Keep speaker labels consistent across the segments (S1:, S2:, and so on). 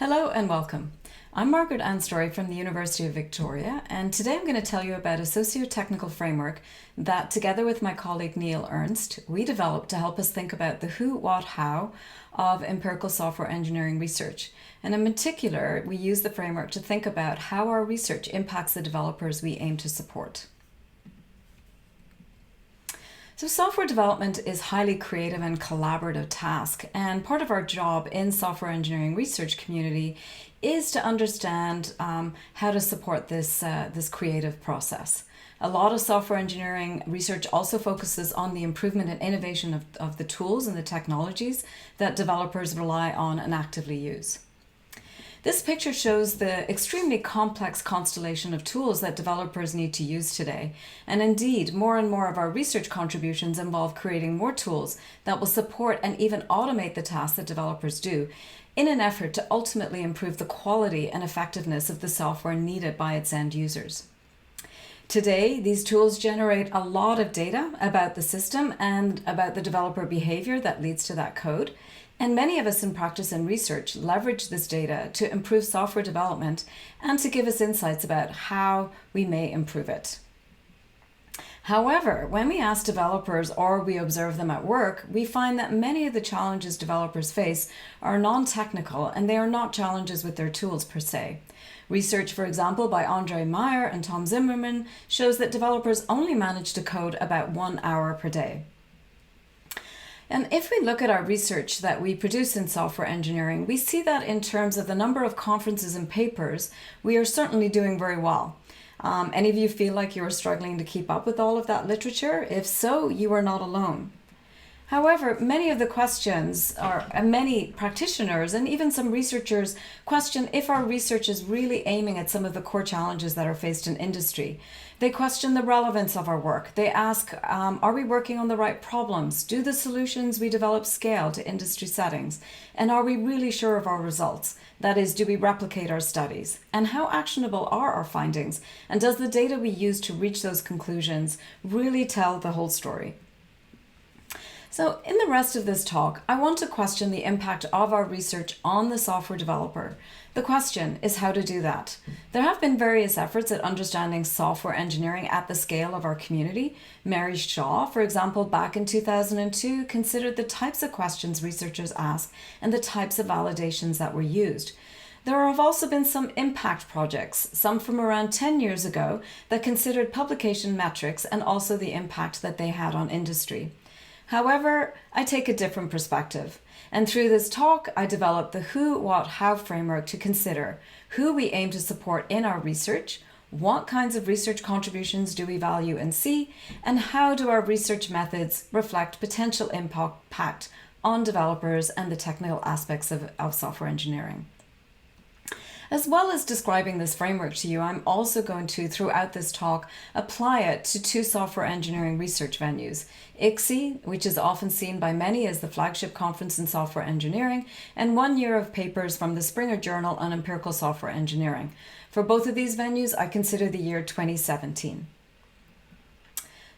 S1: Hello and welcome. I'm Margaret-Anne Storey from the University of Victoria, and today I'm going to tell you about a socio-technical framework that, together with my colleague Neil Ernst, we developed to help us think about the who, what, how of empirical software engineering research. And in particular, we use the framework to think about how our research impacts the developers we aim to support. So software development is a highly creative and collaborative task, and part of our job in software engineering research community is to understand how to support this creative process. A lot of software engineering research also focuses on the improvement and innovation of the tools and the technologies that developers rely on and actively use. This picture shows the extremely complex constellation of tools that developers need to use today. And indeed, more and more of our research contributions involve creating more tools that will support and even automate the tasks that developers do in an effort to ultimately improve the quality and effectiveness of the software needed by its end users. Today, these tools generate a lot of data about the system and about the developer behavior that leads to that code. And many of us in practice and research leverage this data to improve software development and to give us insights about how we may improve it. However, when we ask developers or we observe them at work, we find that many of the challenges developers face are non-technical and they are not challenges with their tools per se. Research, for example, by Andre Meyer and Tom Zimmerman shows that developers only manage to code about 1 hour per day. And if we look at our research that we produce in software engineering, we see that in terms of the number of conferences and papers, we are certainly doing very well. Any of you feel like you're struggling to keep up with all of that literature? If so, you are not alone. However, many of the questions many practitioners and even some researchers question if our research is really aiming at some of the core challenges that are faced in industry. They question the relevance of our work. They ask, are we working on the right problems? Do the solutions we develop scale to industry settings? And are we really sure of our results? That is, do we replicate our studies? And how actionable are our findings? And does the data we use to reach those conclusions really tell the whole story? So in the rest of this talk, I want to question the impact of our research on the software developer. The question is how to do that. There have been various efforts at understanding software engineering at the scale of our community. Mary Shaw, for example, back in 2002, considered the types of questions researchers ask and the types of validations that were used. There have also been some impact projects, some from around 10 years ago, that considered publication metrics and also the impact that they had on industry. However, I take a different perspective, and through this talk, I developed the who, what, how framework to consider who we aim to support in our research, what kinds of research contributions do we value and see, and how do our research methods reflect potential impact on developers and the technical aspects of software engineering. As well as describing this framework to you, I'm also going to, throughout this talk, apply it to two software engineering research venues, ICSE, which is often seen by many as the flagship conference in software engineering, and 1 year of papers from the Springer Journal on Empirical Software Engineering. For both of these venues, I consider the year 2017.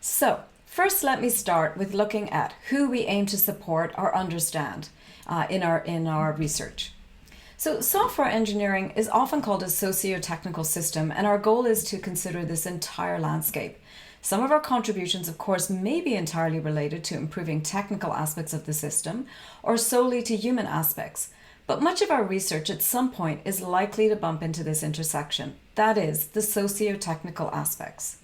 S1: So, first let me start with looking at who we aim to support or understand in our research. So software engineering is often called a socio-technical system, and our goal is to consider this entire landscape. Some of our contributions, of course, may be entirely related to improving technical aspects of the system or solely to human aspects. But much of our research at some point is likely to bump into this intersection, that is, the socio-technical aspects.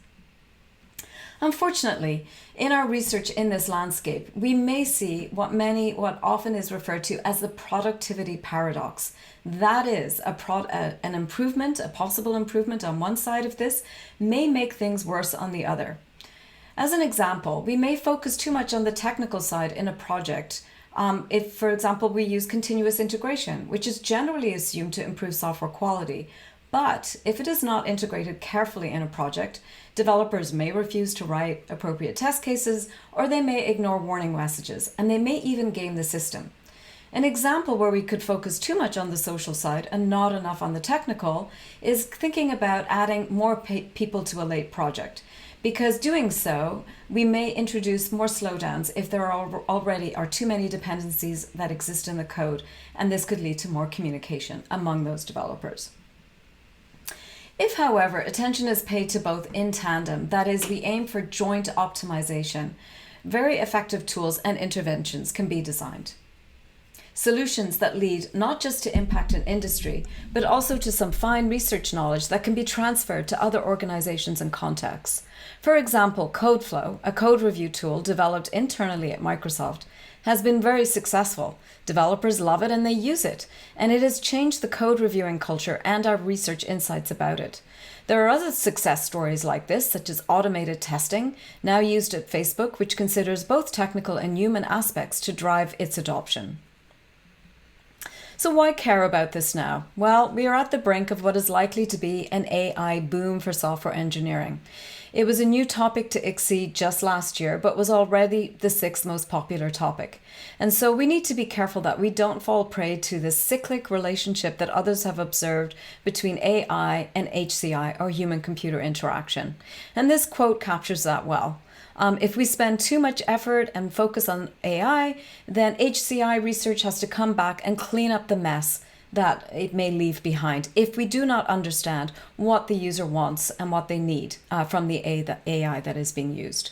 S1: Unfortunately, in our research in this landscape, we may see what often is referred to as the productivity paradox. That is, a possible improvement on one side of this may make things worse on the other. As an example, we may focus too much on the technical side in a project. If, for example, we use continuous integration, which is generally assumed to improve software quality. But if it is not integrated carefully in a project, developers may refuse to write appropriate test cases, or they may ignore warning messages, and they may even game the system. An example where we could focus too much on the social side and not enough on the technical is thinking about adding more people to a late project. because doing so, we may introduce more slowdowns if there already are too many dependencies that exist in the code, and this could lead to more communication among those developers. If, however, attention is paid to both in tandem, that is, we aim for joint optimization, very effective tools and interventions can be designed. Solutions that lead not just to impact in industry, but also to some fine research knowledge that can be transferred to other organizations and contexts. For example, CodeFlow, a code review tool developed internally at Microsoft, has been very successful. Developers love it and they use it, and it has changed the code reviewing culture and our research insights about it. There are other success stories like this, such as automated testing, now used at Facebook, which considers both technical and human aspects to drive its adoption. So why care about this now? Well, we are at the brink of what is likely to be an AI boom for software engineering. It was a new topic to ICSE just last year, but was already the 6th most popular topic. And so we need to be careful that we don't fall prey to the cyclic relationship that others have observed between AI and HCI, or human-computer interaction. And this quote captures that well. If we spend too much effort and focus on AI, then HCI research has to come back and clean up the mess that it may leave behind if we do not understand what the user wants and what they need from the AI that is being used.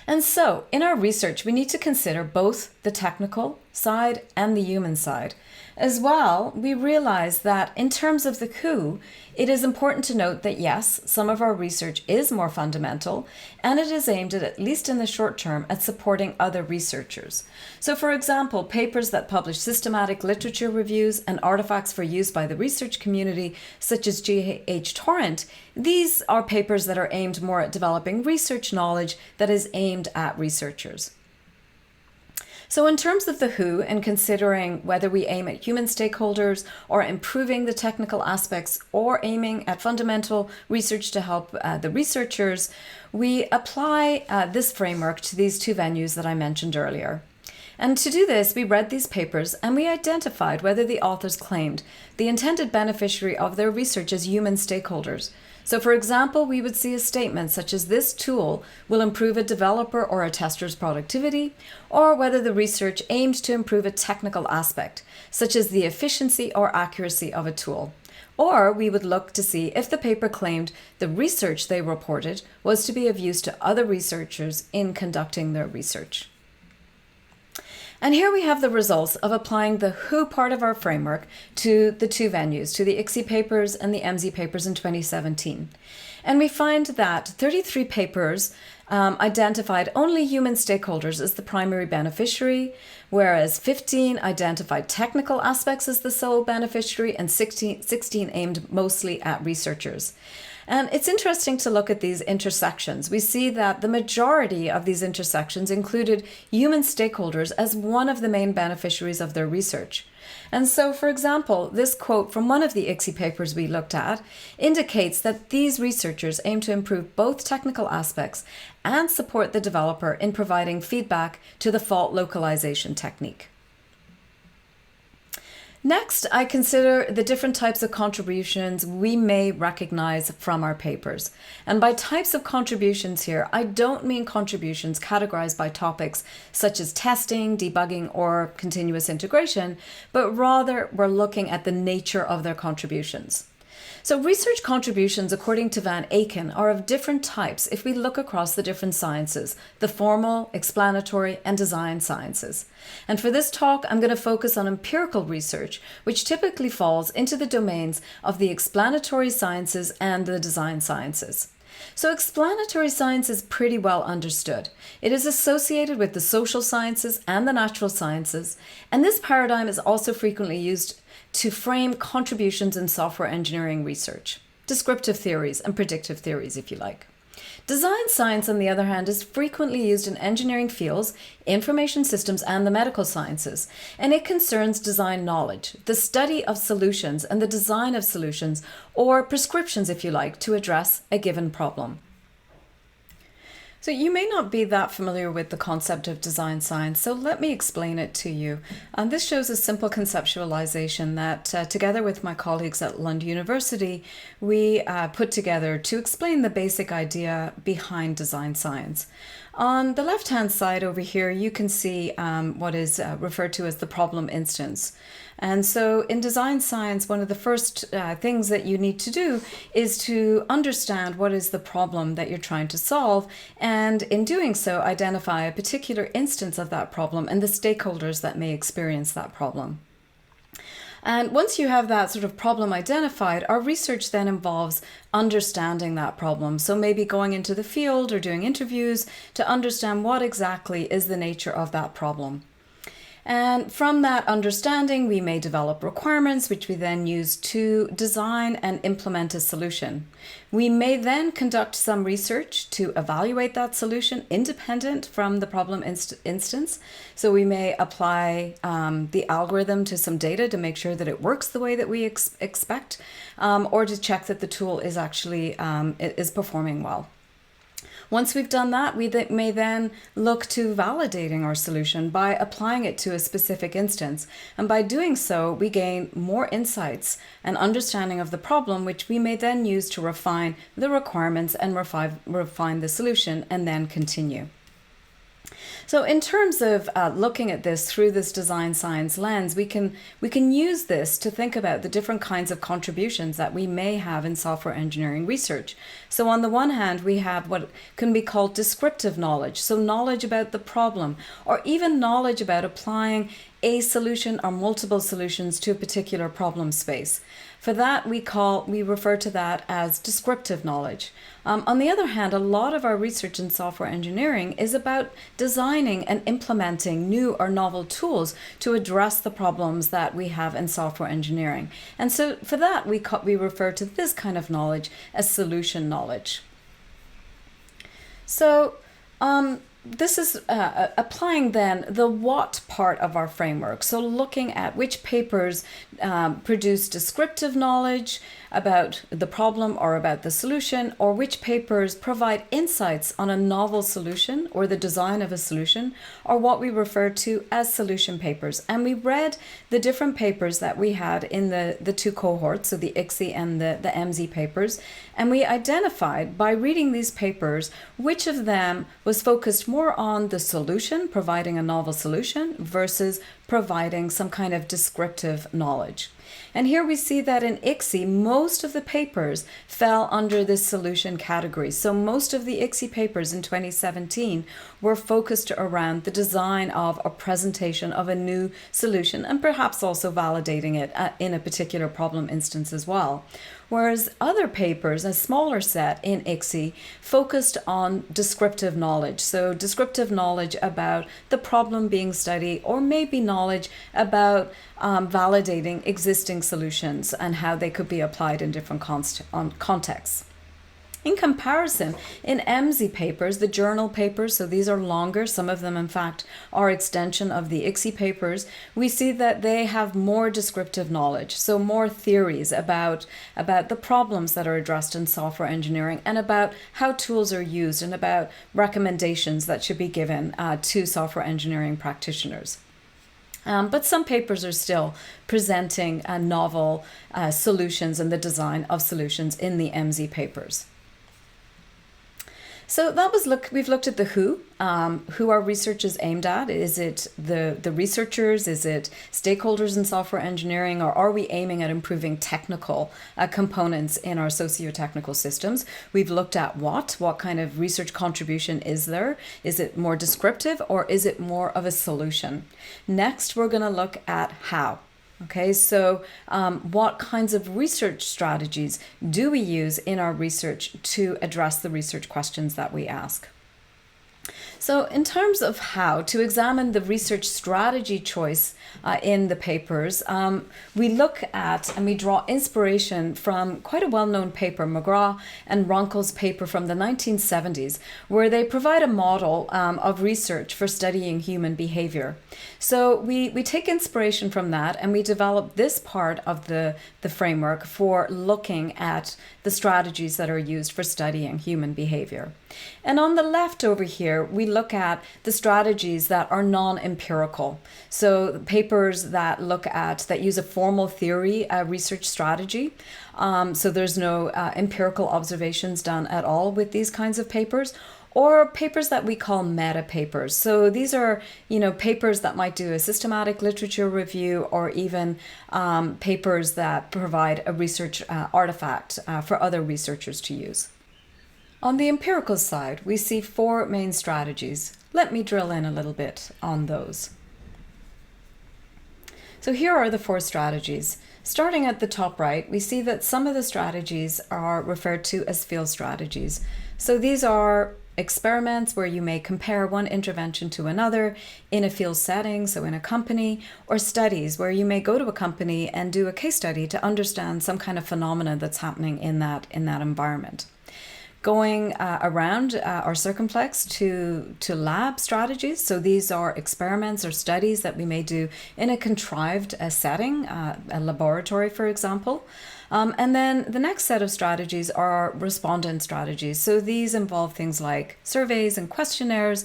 S1: And so in our research, we need to consider both the technical side and the human side. As well, we realize that in terms of the who, it is important to note that yes, some of our research is more fundamental, and it is aimed at least in the short term, at supporting other researchers. So for example, papers that publish systematic literature reviews and artifacts for use by the research community, such as GH these are papers that are aimed more at developing research knowledge that is aimed at researchers. So in terms of the who, and considering whether we aim at human stakeholders or improving the technical aspects or aiming at fundamental research to help the researchers, we apply this framework to these two venues that I mentioned earlier. And to do this, we read these papers and we identified whether the authors claimed the intended beneficiary of their research as human stakeholders. So for example, we would see a statement such as this tool will improve a developer or a tester's productivity, or whether the research aimed to improve a technical aspect, such as the efficiency or accuracy of a tool. Or we would look to see if the paper claimed the research they reported was to be of use to other researchers in conducting their research. And here we have the results of applying the who part of our framework to the two venues, to the ICSE papers and the MZ papers in 2017. And we find that 33 papers identified only human stakeholders as the primary beneficiary, whereas 15 identified technical aspects as the sole beneficiary, and 16 aimed mostly at researchers. And it's interesting to look at these intersections. We see that the majority of these intersections included human stakeholders as one of the main beneficiaries of their research. And so, for example, this quote from one of the ICSE papers we looked at indicates that these researchers aim to improve both technical aspects and support the developer in providing feedback to the fault localization technique. Next, I consider the different types of contributions we may recognize from our papers. And by types of contributions here, I don't mean contributions categorized by topics such as testing, debugging, or continuous integration, but rather we're looking at the nature of their contributions. So research contributions, according to Van Aken, are of different types if we look across the different sciences, the formal, explanatory, and design sciences. And for this talk, I'm going to focus on empirical research, which typically falls into the domains of the explanatory sciences and the design sciences. So explanatory science is pretty well understood. It is associated with the social sciences and the natural sciences, and this paradigm is also frequently used to frame contributions in software engineering research, descriptive theories and predictive theories, if you like. Design science, on the other hand, is frequently used in engineering fields, information systems, and the medical sciences, and it concerns design knowledge, the study of solutions and the design of solutions, or prescriptions, if you like, to address a given problem. So you may not be that familiar with the concept of design science, so let me explain it to you. This shows a simple conceptualization that together with my colleagues at Lund University, we put together to explain the basic idea behind design science. On the left-hand side over here, you can see what is referred to as the problem instance. And so in design science, one of the first things that you need to do is to understand what is the problem that you're trying to solve, and in doing so, identify a particular instance of that problem and the stakeholders that may experience that problem. And once you have that sort of problem identified, our research then involves understanding that problem. So maybe going into the field or doing interviews to understand what exactly is the nature of that problem. And from that understanding, we may develop requirements, which we then use to design and implement a solution. We may then conduct some research to evaluate that solution independent from the problem instance. So we may apply the algorithm to some data to make sure that it works the way that we expect, or to check that the tool is actually is performing well. Once we've done that, we may then look to validating our solution by applying it to a specific instance. And by doing so, we gain more insights and understanding of the problem, which we may then use to refine the requirements and refine the solution and then continue. So in terms of looking at this through this design science lens, we can use this to think about the different kinds of contributions that we may have in software engineering research. So on the one hand, we have what can be called descriptive knowledge, so knowledge about the problem, or even knowledge about applying a solution or multiple solutions to a particular problem space. For that, we refer to that as descriptive knowledge. On the other hand, a lot of our research in software engineering is about designing and implementing new or novel tools to address the problems that we have in software engineering. And so for that, we refer to this kind of knowledge as solution knowledge. So this is applying then the what part of our framework. So looking at which papers produce descriptive knowledge about the problem or about the solution, or which papers provide insights on a novel solution or the design of a solution, or what we refer to as solution papers. And we read the different papers that we had in the two cohorts, so the ICSI and the MZ papers, and we identified by reading these papers which of them was focused more on the solution, providing a novel solution, versus providing some kind of descriptive knowledge. And here we see that in ICSI, most of the papers fell under this solution category. So most of the ICSI papers in 2017 were focused around the design of a presentation of a new solution, and perhaps also validating it in a particular problem instance as well. Whereas other papers, a smaller set in ICSI, focused on descriptive knowledge. So descriptive knowledge about the problem being studied, or maybe knowledge about validating existing solutions and how they could be applied in different contexts. In comparison, in MZ papers, the journal papers, so these are longer, some of them in fact are extension of the ICSI papers, we see that they have more descriptive knowledge, so more theories about the problems that are addressed in software engineering, and about how tools are used, and about recommendations that should be given to software engineering practitioners. But some papers are still presenting novel solutions and the design of solutions in the MZ papers. So that was we've looked at the who our research is aimed at. Is it the researchers? Is it stakeholders in software engineering? Or are we aiming at improving technical components in our socio-technical systems? We've looked at what kind of research contribution is there? Is it more descriptive, or is it more of a solution? Next, we're going to look at how. Okay, so what kinds of research strategies do we use in our research to address the research questions that we ask? So in terms of how to examine the research strategy choice in the papers, we look at and we draw inspiration from quite a well-known paper, McGraw and Ronkel's paper from the 1970s, where they provide a model of research for studying human behavior. So we take inspiration from that, and we develop this part of the framework for looking at the strategies that are used for studying human behavior. And on the left over here, we look at the strategies that are non-empirical. So papers that use a formal theory research strategy. So there's no empirical observations done at all with these kinds of papers, or papers that we call meta papers. So these are, papers that might do a systematic literature review, or even papers that provide a research artifact for other researchers to use. On the empirical side, we see 4 main strategies. Let me drill in a little bit on those. So here are the 4 strategies. Starting at the top right, we see that some of the strategies are referred to as field strategies. So these are experiments where you may compare one intervention to another in a field setting, so in a company, or studies where you may go to a company and do a case study to understand some kind of phenomena that's happening in that environment. Going around or circumflex to lab strategies. So these are experiments or studies that we may do in a contrived setting, a laboratory, for example. And then the next set of strategies are respondent strategies. So these involve things like surveys and questionnaires,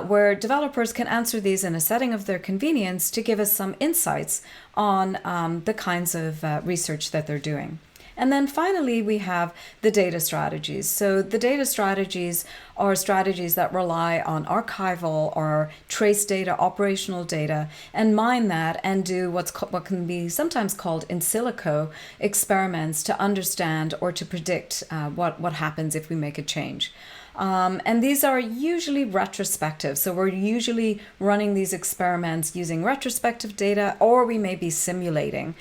S1: where developers can answer these in a setting of their convenience to give us some insights on the kinds of research that they're doing. And then finally, we have the data strategies. So the data strategies are strategies that rely on archival or trace data, operational data, and mine that and do what can be sometimes called in silico experiments to understand or to predict what happens if we make a change. And these are usually retrospective. So we're usually running these experiments using retrospective data, or we may be simulating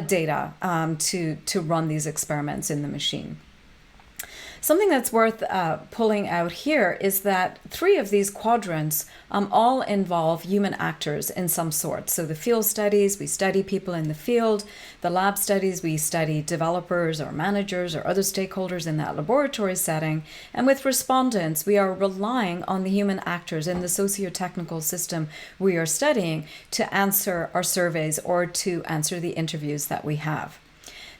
S1: data to run these experiments in the machine. Something that's worth pulling out here is that 3 of these quadrants all involve human actors in some sort. So the field studies, we study people in the field. The lab studies, we study developers or managers or other stakeholders in that laboratory setting. And with respondents, we are relying on the human actors in the socio-technical system we are studying to answer our surveys or to answer the interviews that we have.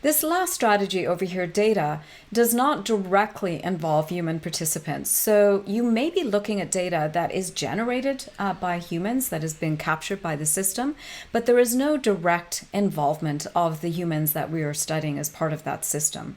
S1: This last strategy over here, data, does not directly involve human participants. So you may be looking at data that is generated by humans, that has been captured by the system, but there is no direct involvement of the humans that we are studying as part of that system.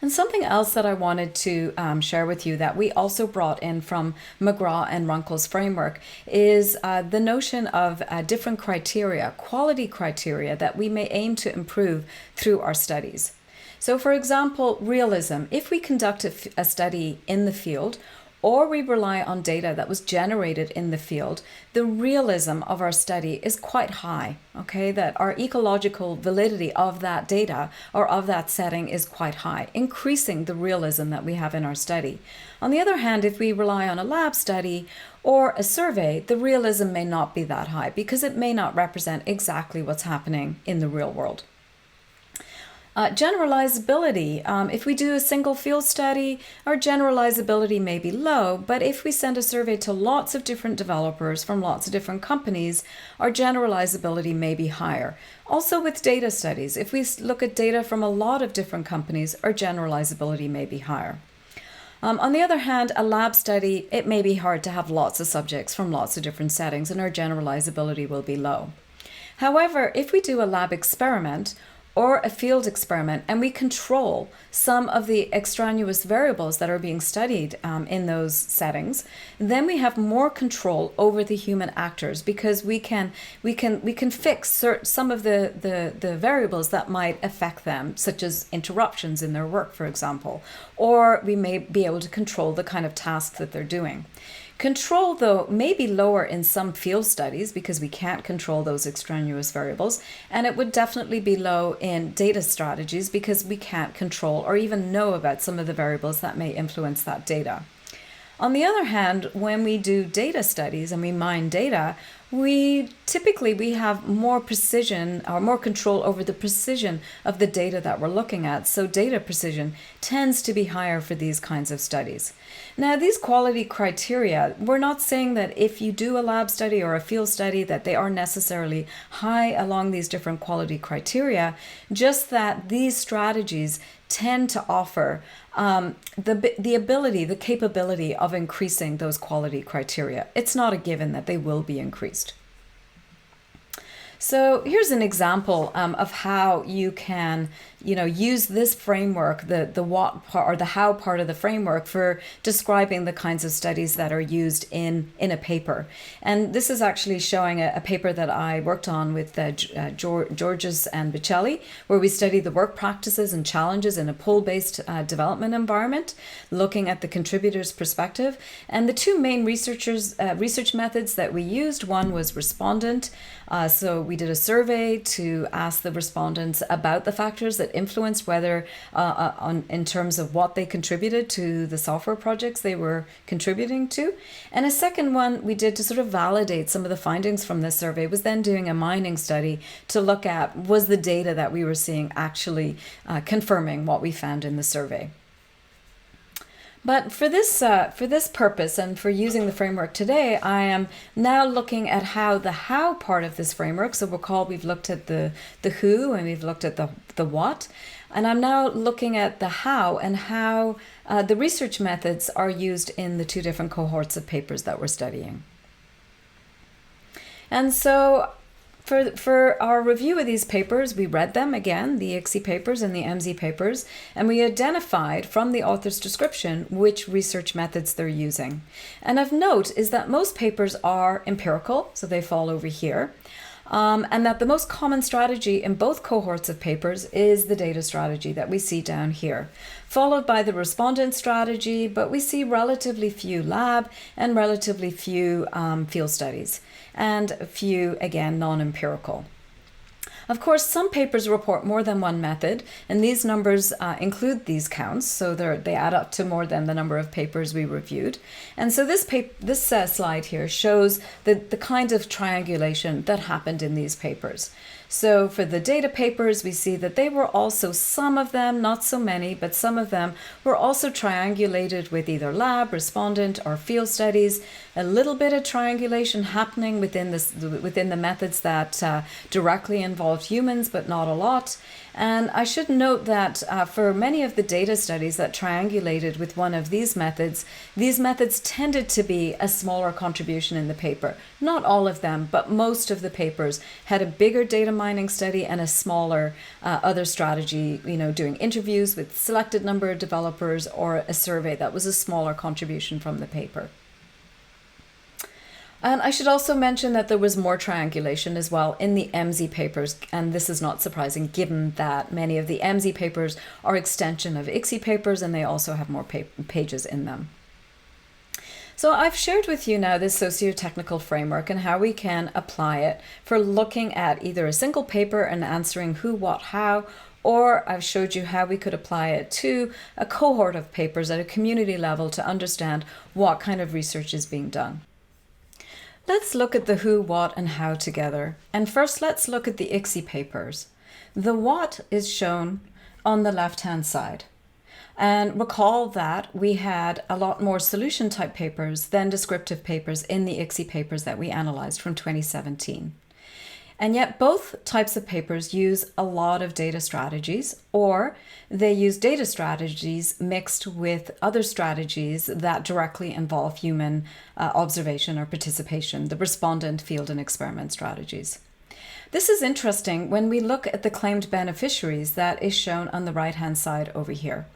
S1: And something else that I wanted to share with you that we also brought in from McGraw and Runkel's framework is the notion of different criteria, quality criteria that we may aim to improve through our studies. So for example, realism. If we conduct a study in the field, or we rely on data that was generated in the field, the realism of our study is quite high, okay? That our ecological validity of that data or of that setting is quite high, increasing the realism that we have in our study. On the other hand, if we rely on a lab study or a survey, the realism may not be that high because it may not represent exactly what's happening in the real world. Generalizability. If we do a single field study, our generalizability may be low, but if we send a survey to lots of different developers from lots of different companies, our generalizability may be higher. Also with data studies, if we look at data from a lot of different companies, our generalizability may be higher. On the other hand, a lab study, it may be hard to have lots of subjects from lots of different settings, and our generalizability will be low. However, if we do a lab experiment or a field experiment and we control some of the extraneous variables that are being studied in those settings, then we have more control over the human actors because we can fix some of the variables that might affect them, such as interruptions in their work, for example, or we may be able to control the kind of tasks that they're doing. Control, though, may be lower in some field studies because we can't control those extraneous variables, and it would definitely be low in data strategies because we can't control or even know about some of the variables that may influence that data. On the other hand, when we do data studies and we mine data, we have more precision or more control over the precision of the data that we're looking at. So data precision tends to be higher for these kinds of studies. Now, these quality criteria, we're not saying that if you do a lab study or a field study that they are necessarily high along these different quality criteria, just that these strategies tend to offer the ability, the capability of increasing those quality criteria. It's not a given that they will be increased. So here's an example of how you can, use this framework, the what part or the how part of the framework for describing the kinds of studies that are used in a paper. And this is actually showing a paper that I worked on with Georges and Bichelli, where we studied the work practices and challenges in a pull-based development environment, looking at the contributor's perspective. And the two main research methods that we used, one was respondent. So we did a survey to ask the respondents about the factors that influenced whether in terms of what they contributed to the software projects they were contributing to. And a second one we did to sort of validate some of the findings from this survey was then doing a mining study to look at, was the data that we were seeing actually confirming what we found in the survey. But for this purpose and for using the framework today, I am now looking at how the how part of this framework, so recall we've looked at the who and we've looked at the what, and I'm now looking at the how and how the research methods are used in the two different cohorts of papers that we're studying. And so for our review of these papers, we read them again, the ICSI papers and the MZ papers, and we identified from the author's description which research methods they're using. And of note is that most papers are empirical, so they fall over here, and that the most common strategy in both cohorts of papers is the data strategy that we see down here, followed by the respondent strategy, but we see relatively few lab and relatively few field studies, and a few, again, non-empirical. Of course, some papers report more than one method, and these numbers include these counts, so they add up to more than the number of papers we reviewed. And so this slide here shows the kind of triangulation that happened in these papers. So for the data papers, we see that they were also, some of them, not so many, but some of them were also triangulated with either lab, respondent, or field studies. A little bit of triangulation happening within the methods that directly involved humans, but not a lot. And I should note that for many of the data studies that triangulated with one of these methods tended to be a smaller contribution in the paper. Not all of them, but most of the papers had a bigger data mining study and a smaller other strategy, doing interviews with selected number of developers or a survey that was a smaller contribution from the paper. And I should also mention that there was more triangulation as well in the MZ papers, and this is not surprising given that many of the MZ papers are extension of ICSI papers and they also have more pages in them. So I've shared with you now this socio-technical framework and how we can apply it for looking at either a single paper and answering who, what, how, or I've showed you how we could apply it to a cohort of papers at a community level to understand what kind of research is being done. Let's look at the who, what, and how together. And first, let's look at the ICSI papers. The what is shown on the left-hand side. And recall that we had a lot more solution type papers than descriptive papers in the ICSI papers that we analyzed from 2017. And yet both types of papers use a lot of data strategies, or they use data strategies mixed with other strategies that directly involve human observation or participation, the respondent, field, and experiment strategies. This is interesting when we look at the claimed beneficiaries that is shown on the right-hand side over here.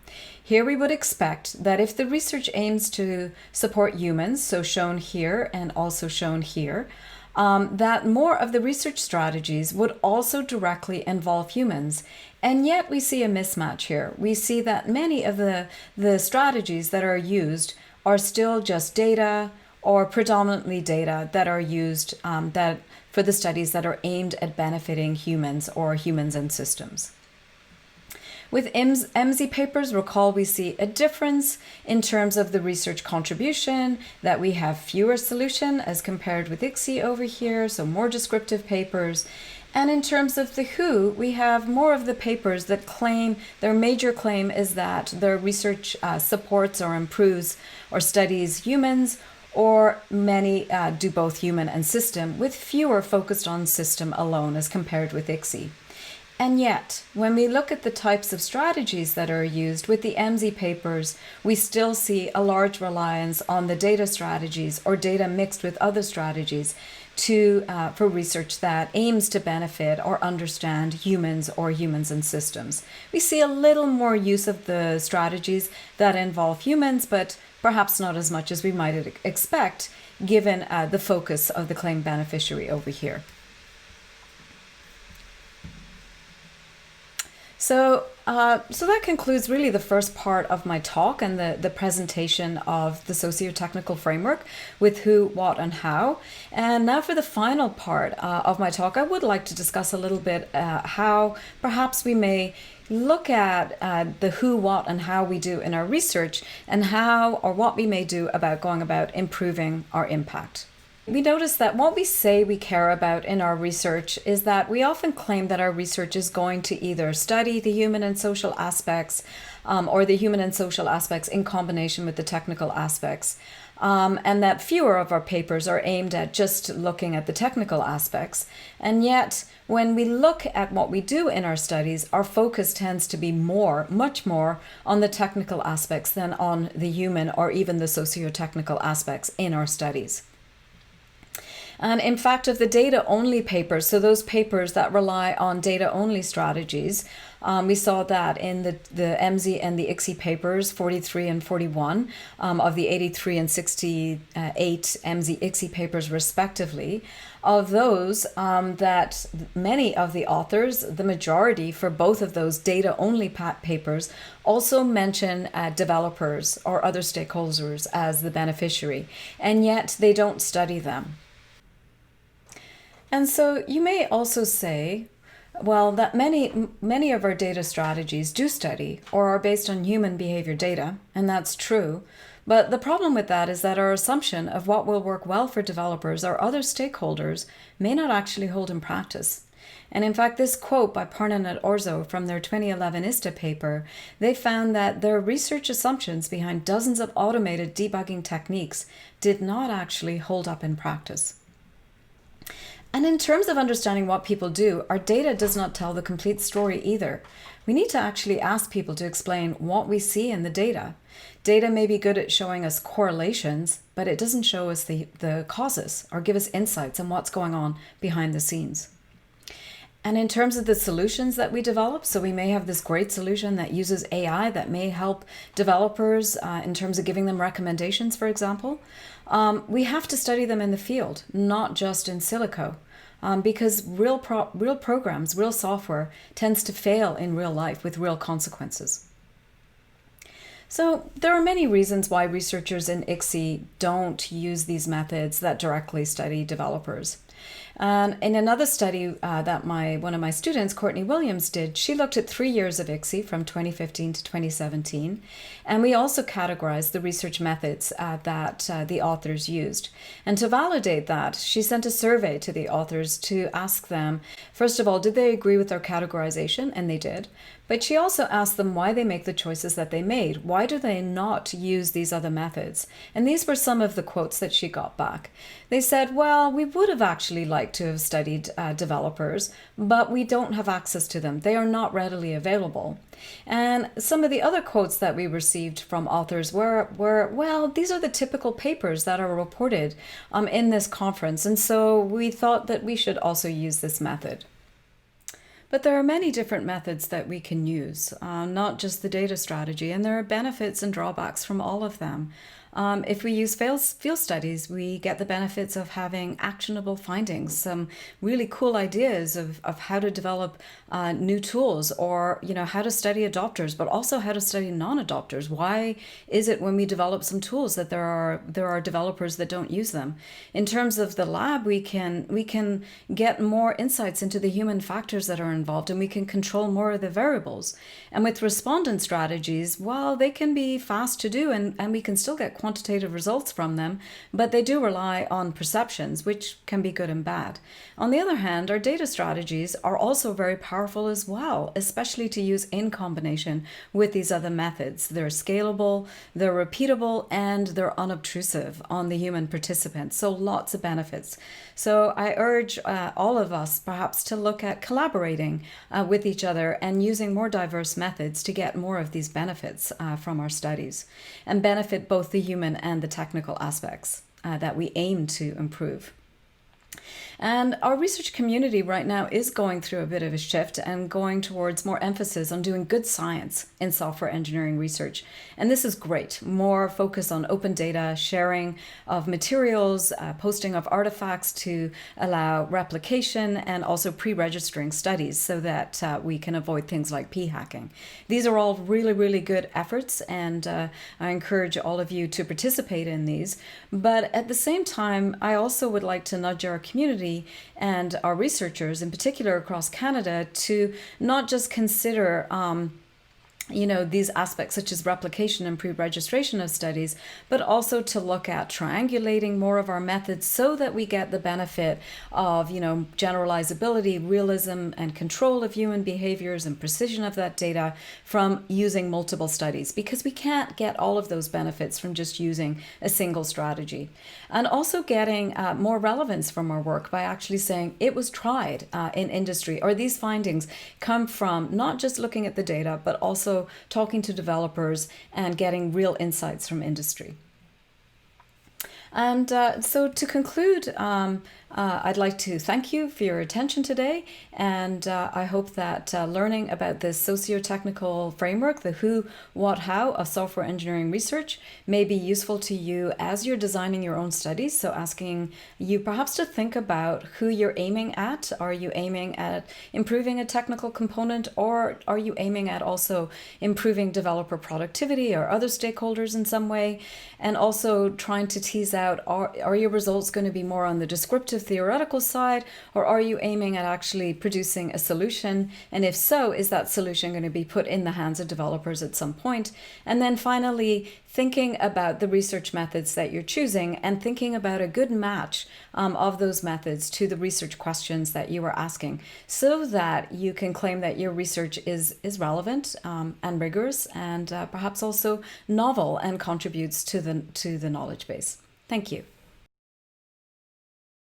S1: Here we would expect that if the research aims to support humans, so shown here and also shown here, that more of the research strategies would also directly involve humans. And yet we see a mismatch here. We see that many of the strategies that are used are still just data or predominantly data that are used for the studies that are aimed at benefiting humans or humans and systems. With EMSI papers, recall we see a difference in terms of the research contribution, that we have fewer solution as compared with ICSI over here, so more descriptive papers. And in terms of the WHO, we have more of the papers that claim, their major claim is that their research supports or improves or studies humans, or many do both human and system, with fewer focused on system alone as compared with ICSI. And yet, when we look at the types of strategies that are used with the EMSI papers, we still see a large reliance on the data strategies or data mixed with other strategies for research that aims to benefit or understand humans or humans and systems. We see a little more use of the strategies that involve humans, but perhaps not as much as we might expect given the focus of the claim beneficiary over here. So that concludes really the first part of my talk and the presentation of the socio-technical framework with who, what, and how. And now for the final part of my talk, I would like to discuss a little bit how perhaps we may look at the who, what, and how we do in our research, and how or what we may do about going about improving our impact. We notice that what we say we care about in our research is that we often claim that our research is going to either study the human and social aspects or the human and social aspects in combination with the technical aspects. And that fewer of our papers are aimed at just looking at the technical aspects. And yet, when we look at what we do in our studies, our focus tends to be much more on the technical aspects than on the human or even the socio-technical aspects in our studies. And in fact, of the data-only papers, so those papers that rely on data-only strategies, we saw that in the EMSI and the ICSI papers, 43 and 41, of the 83 and 68 EMSI ICSI papers respectively. Of those, that many of the authors, the majority for both of those data-only papers, also mention developers or other stakeholders as the beneficiary, and yet they don't study them. And so you may also say, well, that many of our data strategies do study or are based on human behavior data, and that's true. But the problem with that is that our assumption of what will work well for developers or other stakeholders may not actually hold in practice. And in fact, this quote by Parnan and Orzo from their 2011 ISTA paper, they found that their research assumptions behind dozens of automated debugging techniques did not actually hold up in practice. And in terms of understanding what people do, our data does not tell the complete story either. We need to actually ask people to explain what we see in the data. Data may be good at showing us correlations, but it doesn't show us the causes or give us insights on what's going on behind the scenes. And in terms of the solutions that we develop, so we may have this great solution that uses AI that may help developers in terms of giving them recommendations, for example. We have to study them in the field, not just in silico. Because real programs, real software tends to fail in real life with real consequences. So there are many reasons why researchers in ICSI don't use these methods that directly study developers. And in another study that one of my students, Courtney Williams, did, she looked at 3 years of ICSI from 2015 to 2017. And we also categorized the research methods that the authors used. And to validate that, she sent a survey to the authors to ask them, first of all, did they agree with our categorization? And they did. But she also asked them why they make the choices that they made. Why do they not use these other methods? And these were some of the quotes that she got back. They said, well, we would have actually liked to have studied developers, but we don't have access to them. They are not readily available. And some of the other quotes that we received from authors were well, these are the typical papers that are reported in this conference. And so we thought that we should also use this method. But there are many different methods that we can use, not just the data strategy, and there are benefits and drawbacks from all of them. If we use field studies, we get the benefits of having actionable findings, some really cool ideas of how to develop new tools, or how to study adopters, but also how to study non-adopters. Why is it when we develop some tools that there are developers that don't use them? In terms of the lab, we can get more insights into the human factors that are involved, and we can control more of the variables. And with respondent strategies, while they can be fast to do, and we can still get quantitative results from them, but they do rely on perceptions, which can be good and bad. On the other hand, our data strategies are also very powerful as well, especially to use in combination with these other methods. They're scalable, they're repeatable, and they're unobtrusive on the human participant. So lots of benefits. So I urge all of us perhaps to look at collaborating with each other and using more diverse methods to get more of these benefits from our studies, and benefit both the human and the technical aspects that we aim to improve. And our research community right now is going through a bit of a shift and going towards more emphasis on doing good science in software engineering research. And this is great. More focus on open data, sharing of materials, posting of artifacts to allow replication, and also pre-registering studies so that we can avoid things like p-hacking. These are all really, really good efforts, and I encourage all of you to participate in these. But at the same time, I also would like to nudge our community and our researchers, in particular across Canada, to not just consider these aspects such as replication and pre-registration of studies, but also to look at triangulating more of our methods so that we get the benefit of, generalizability, realism, and control of human behaviors and precision of that data from using multiple studies, because we can't get all of those benefits from just using a single strategy. And also getting more relevance from our work by actually saying it was tried in industry, or these findings come from not just looking at the data, but also talking to developers and getting real insights from industry. And so to conclude, I'd like to thank you for your attention today, and I hope that learning about this socio-technical framework, the who, what, how of software engineering research, may be useful to you as you're designing your own studies. So asking you perhaps to think about who you're aiming at. Are you aiming at improving a technical component, or are you aiming at also improving developer productivity or other stakeholders in some way? And also trying to tease out, are your results going to be more on the descriptive theoretical side, or are you aiming at actually producing a solution? And if so, is that solution going to be put in the hands of developers at some point? And then finally, thinking about the research methods that you're choosing, and thinking about a good match of those methods to the research questions that you are asking, so that you can claim that your research is relevant and rigorous, and perhaps also novel and contributes to the knowledge base. Thank you.